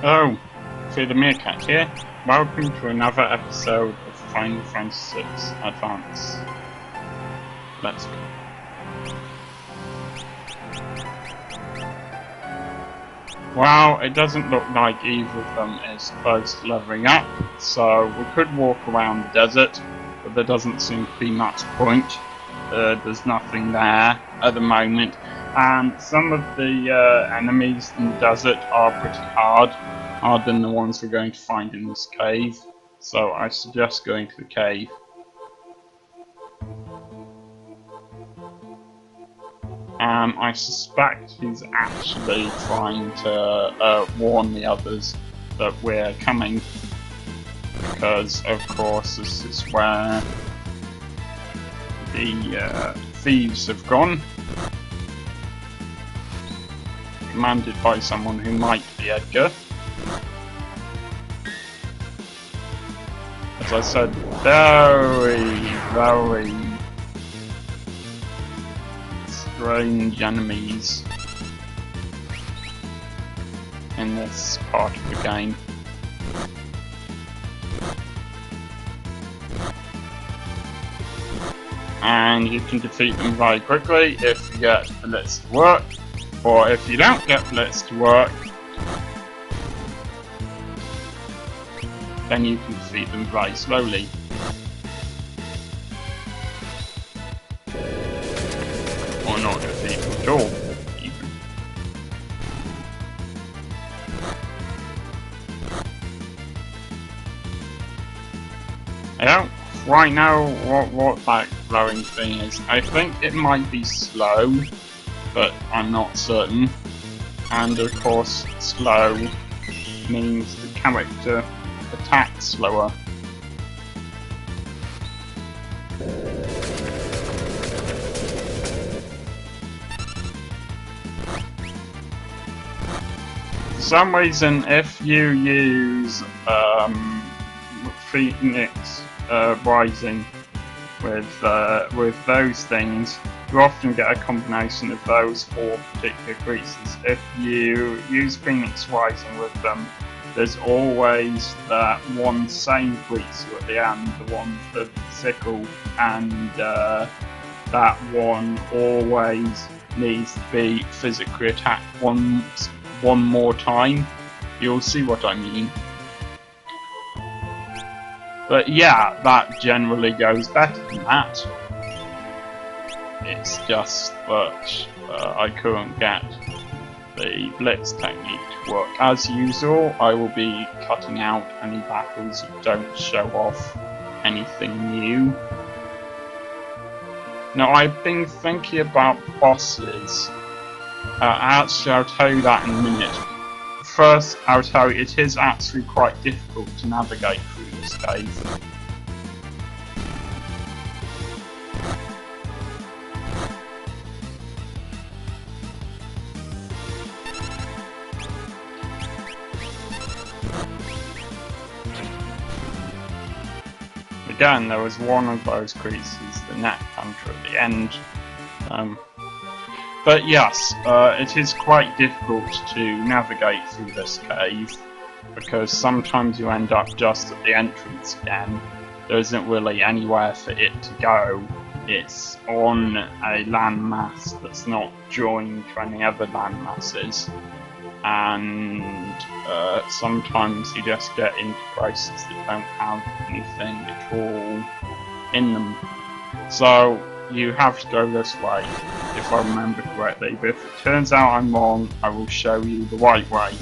Hello, through the Meerkat here. Welcome to another episode of Final Fantasy VI Advance. Let's go. Well, it doesn't look like either of them is close to leveling up, so we could walk around the desert, but there doesn't seem to be much point. There's nothing there at the moment, and some of the enemies in the desert are pretty harder than the ones we're going to find in this cave, so I suggest going to the cave. I suspect he's actually trying to warn the others that we're coming, because of course this is where the thieves have gone, commanded by someone who might be Edgar. As I said, very strange enemies in this part of the game. And you can defeat them very quickly if you get BLITZ to work, or if you don't get BLITZ to work, then you can defeat them very slowly. Or not defeat them at all, even. I don't quite know what that glowing thing is. I think it might be slow, but I'm not certain. And of course, slow means the character attacks slower. For some reason, if you use Phoenix Rising with those things, you often get a combination of those four particular creases. If you use Phoenix Rising with them, there's always that one same creature at the end, the one for the sickle, and that one always needs to be physically attacked one more time. You'll see what I mean. But yeah, that generally goes better than that. It's just that I couldn't get the BLITZ technique to work. As usual, I will be cutting out any battles that don't show off anything new. Now, I've been thinking about bosses. Actually, I'll tell you that in a minute. First, I'll tell you it is actually quite difficult to navigate through this cave. Again, there was one of those creases, the neck hunter at the end. But yes, it is quite difficult to navigate through this cave, because sometimes you end up just at the entrance again. There isn't really anywhere for it to go. It's on a landmass that's not joined to any other landmasses. And sometimes you just get into places that don't have anything at all in them. So you have to go this way, if I remember correctly, but if it turns out I'm wrong, I will show you the right way.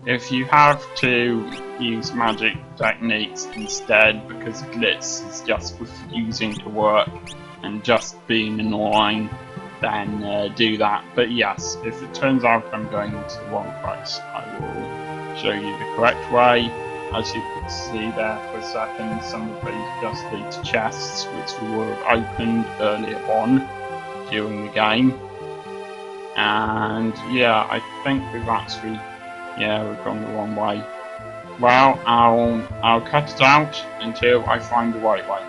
If you have to use magic techniques instead because BLITZ is just refusing to work and just being annoying, then do that. But yes, if it turns out I'm going into the wrong place, I will show you the correct way. As you could see there for a second, some of these just lead to chests which we would have opened earlier on during the game. And yeah, I think we've actually, yeah, we've gone the wrong way. Well, I'll cut it out until I find the right way.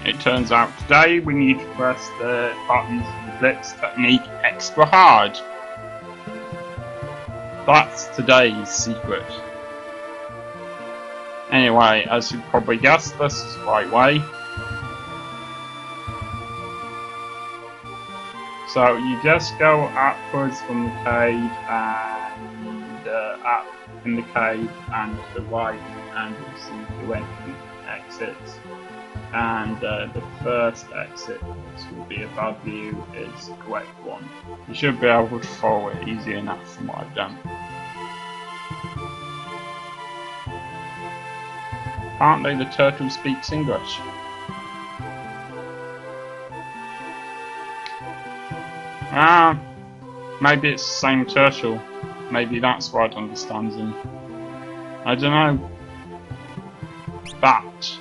It turns out today we need to press the buttons of the BLITZ technique extra hard. That's today's secret. Anyway, as you probably guessed, this is the right way. So you just go upwards from the cave and up in the cave and to the right, and you'll see two exits. And the first exit, which will be above you, is the correct one. You should be able to follow it easy enough from what I've done. Apparently the turtle speaks English. Maybe it's the same turtle. Maybe that's why it understands him. I don't know. But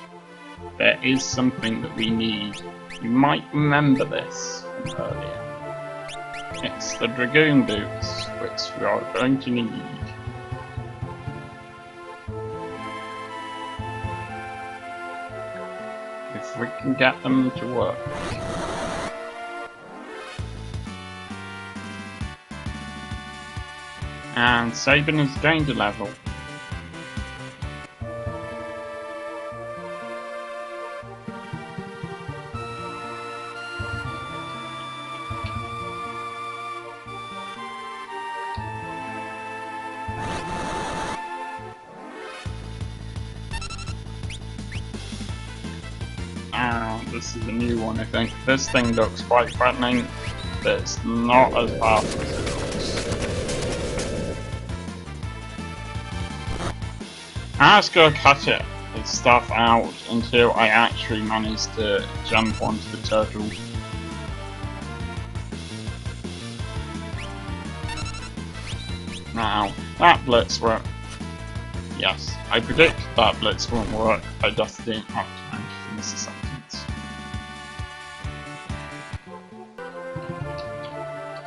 there is something that we need. You might remember this from earlier. It's the dragoon boots, which we are going to need. If we can get them to work. And Sabin has gained a level. This is a new one, I think. This thing looks quite threatening, but it's not as powerful as it looks. I'm just gonna cut its stuff out until I actually manage to jump onto the turtle. Now, that blitz won't. Yes, I predict that blitz won't work. I just didn't have time to finish the sentence.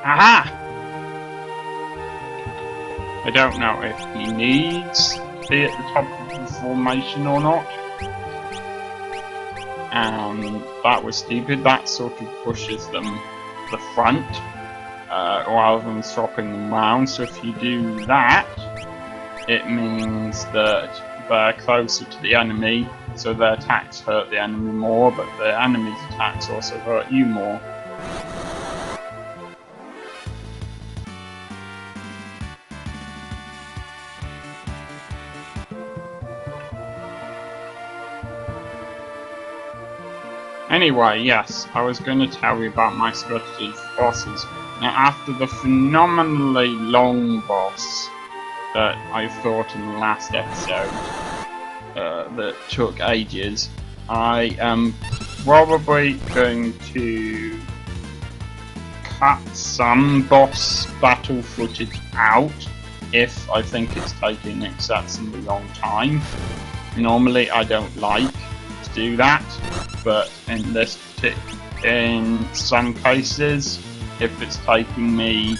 Aha! I don't know if he needs to be at the top of the formation or not. That was stupid. That sort of pushes them to the front rather than swapping them round. So if you do that, it means that they're closer to the enemy, so their attacks hurt the enemy more, but the enemy's attacks also hurt you more. Anyway, yes, I was going to tell you about my strategy for bosses. Now, after the phenomenally long boss that I fought in the last episode, that took ages, I am probably going to cut some boss battle footage out if I think it's taking excessively long time. Normally I don't like to do that, but in some cases, if it's taking me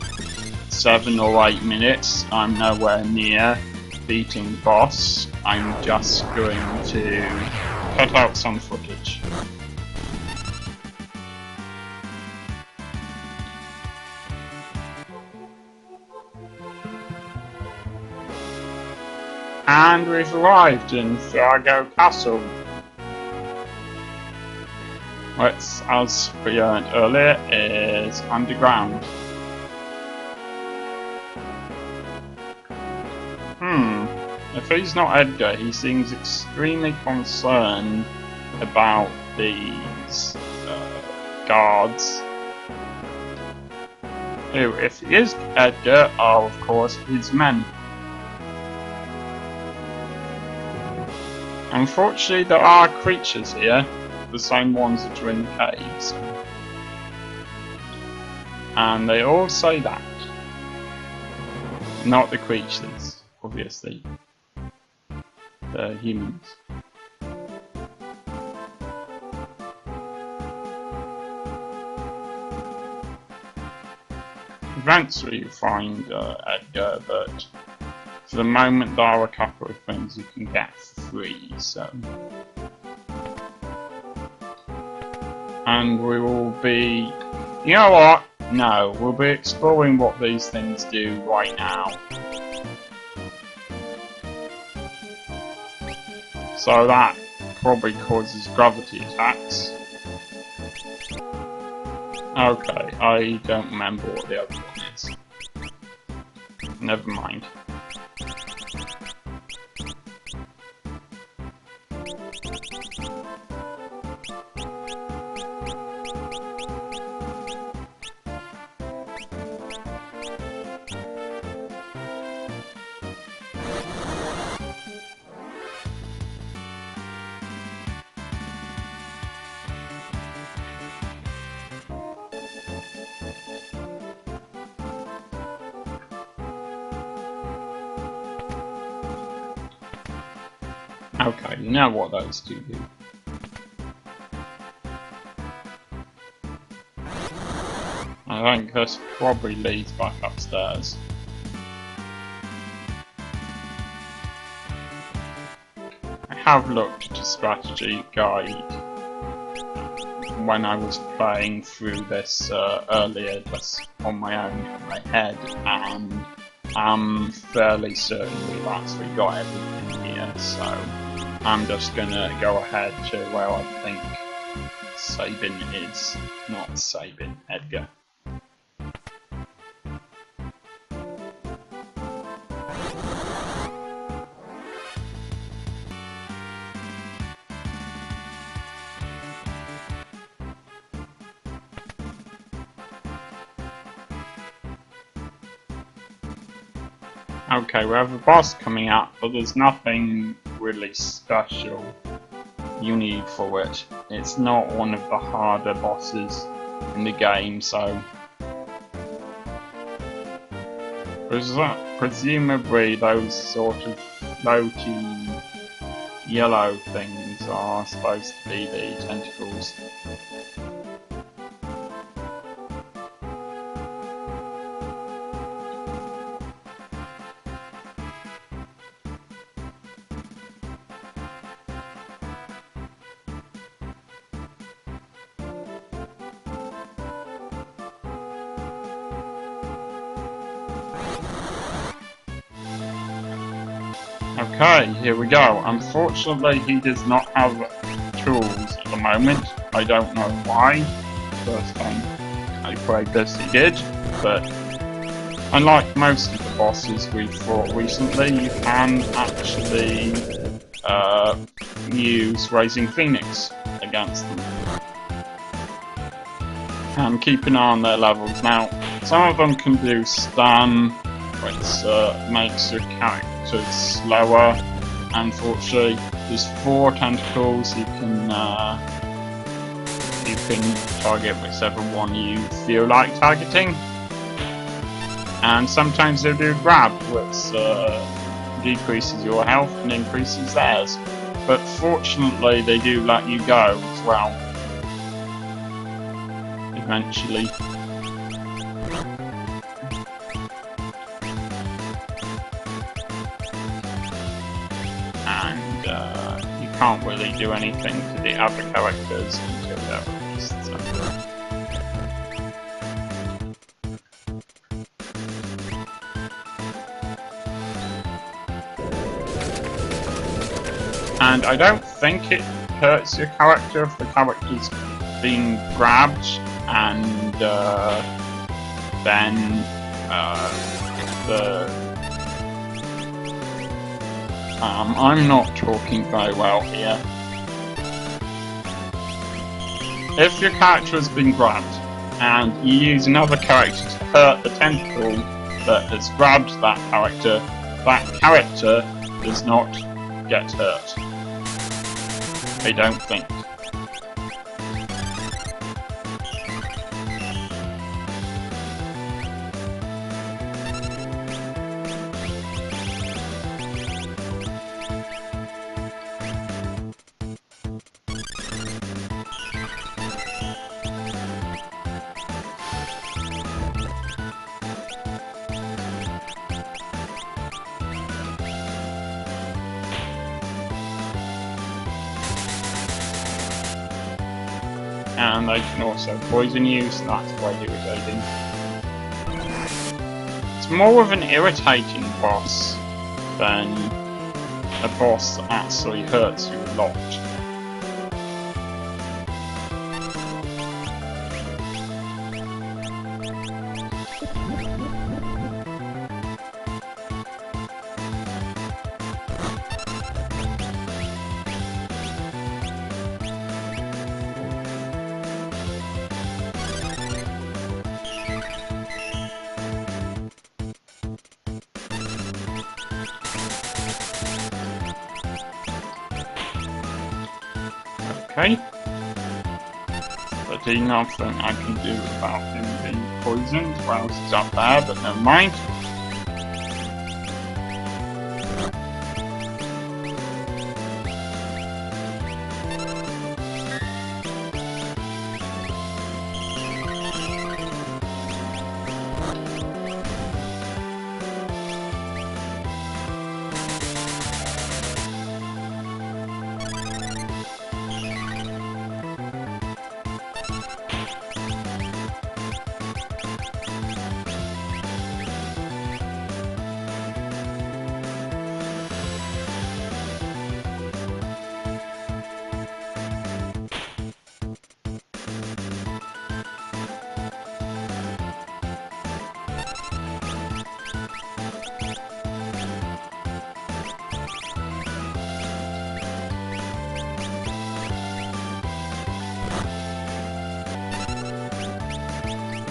7 or 8 minutes, I'm nowhere near beating the boss. I'm just going to cut out some footage. And we've arrived in Fargo Castle, which, as we learned earlier, is underground. If he's not Edgar, he seems extremely concerned about these guards. Who, if he is Edgar, are of course his men. Unfortunately, there are creatures here, the same ones that are in the caves. And they all say that. Not the creatures, obviously. The humans. Eventually you find Edgar, but for the moment there are a couple of things you can get for free, so... And we will be... You know what? No, we'll be exploring what these things do right now. So that probably causes gravity attacks. Okay, I don't remember what the other one is. Never mind. Okay, you know what those two do. I think this probably leads back upstairs. I have looked at a strategy guide when I was playing through this earlier, just on my own, in my head, and I'm fairly certain we've actually got everything here, so I'm just gonna go ahead to where I think Sabin is, not Sabin, Edgar. Okay, we have a boss coming up, but there's nothing really special you need for it. It's not one of the harder bosses in the game, so presumably those sort of floaty yellow things are supposed to be the tentacles. Okay, here we go. Unfortunately, he does not have tools at the moment. I don't know why. First time I played this, he did. But unlike most of the bosses we've fought recently, you can actually use Raising Phoenix against them. And keep an eye on their levels. Now, some of them can do stun, which makes your character slower. Unfortunately, there's 4 tentacles. You can target whichever one you feel like targeting, and sometimes they'll do grab, which decreases your health and increases theirs. But fortunately, they do let you go as well. Eventually. You can't really do anything to the other characters until they're released. So. And I don't think it hurts your character if the character's being grabbed and then I'm not talking very well here. If your character has been grabbed and you use another character to hurt the tentacle that has grabbed that character does not get hurt. I don't think. and they can also poison you, so that's quite irritating. It's more of an irritating boss than a boss that actually hurts you a lot. Okay. But there's nothing I can do about him being poisoned whilst he's up there, but never mind.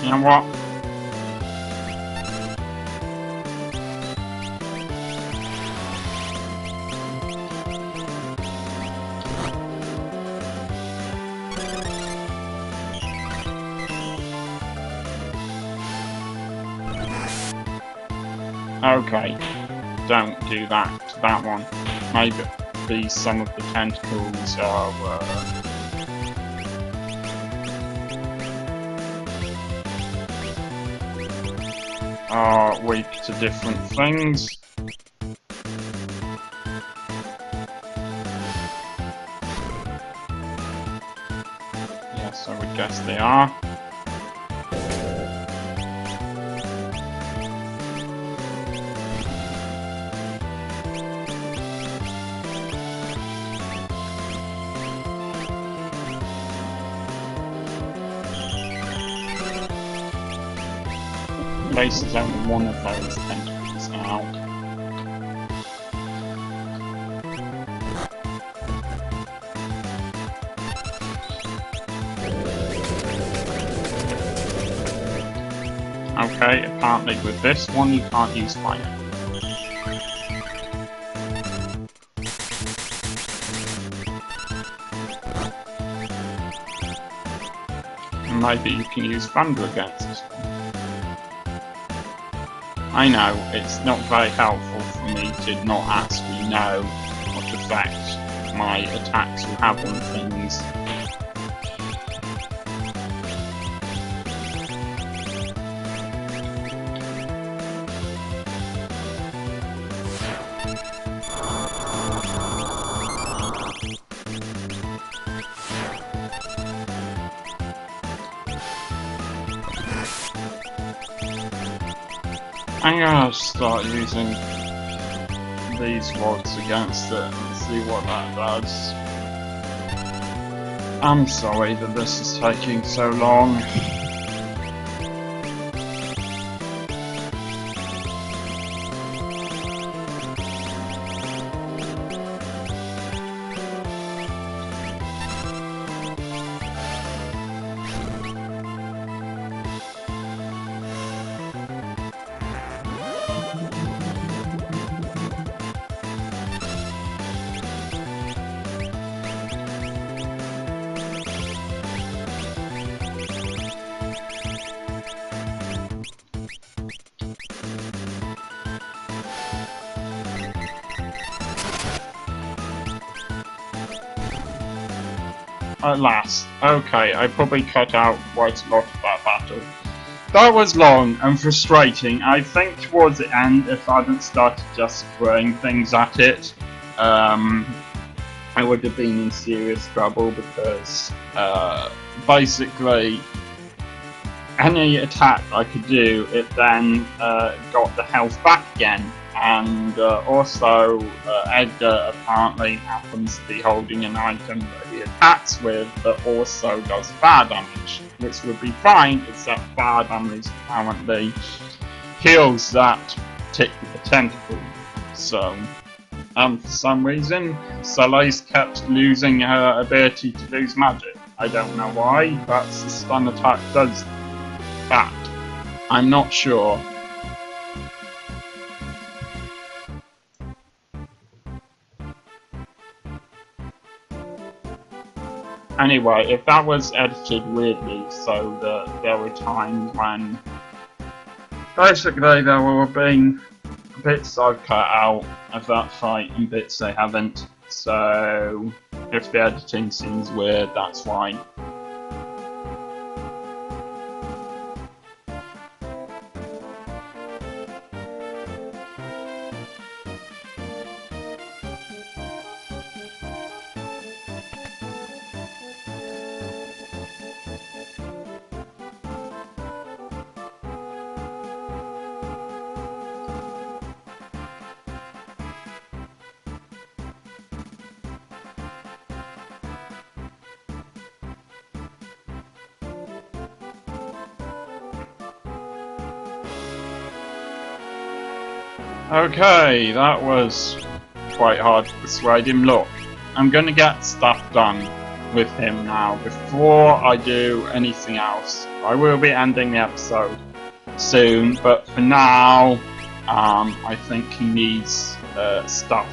You know what? Okay, don't do that to that one. Maybe some of the tentacles are weak to different things. Yes, I would guess they are. Base is only one of those tentacles now. Okay, apparently with this one you can't use fire. And maybe you can use thunder against this one. I know, it's not very helpful for me to not actually know what effect my attacks will have on things. I'm gonna start using these rods against it and see what that does. I'm sorry that this is taking so long. At last. Okay, I probably cut out quite a lot of that battle. That was long and frustrating. I think towards the end, if I hadn't started just throwing things at it, I would have been in serious trouble because basically any attack I could do, it then got the health back again. And also Edgar apparently happens to be holding an item that he attacks with that also does fire damage, which would be fine, except fire damage apparently heals that particular tentacle. So, for some reason, Soleil's kept losing her ability to lose magic. I don't know why, but the stun attack does that. I'm not sure. Anyway, if that was edited weirdly so that there were times when basically there were being bits I've cut out of that fight and bits they haven't, so if the editing seems weird, that's why. Okay, that was quite hard to persuade him. Look, I'm gonna get stuff done with him now before I do anything else. I will be ending the episode soon, but for now, I think he needs stuff.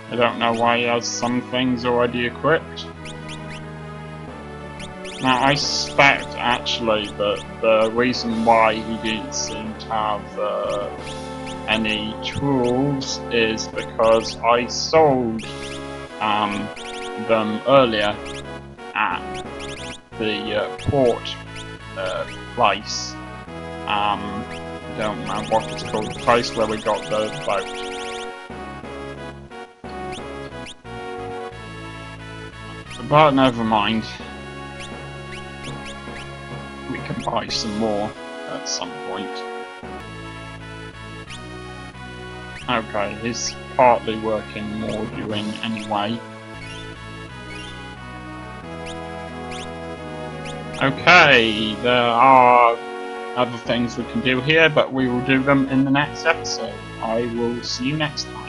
I don't know why he has some things already equipped. Now I suspect actually that the reason why he didn't seem to have any tools is because I sold them earlier at the port place. Don't know what it's called, the place where we got the boat. But never mind. We can buy some more at some point. Okay, he's partly working more doing anyway. Okay, there are other things we can do here, but we will do them in the next episode. I will see you next time.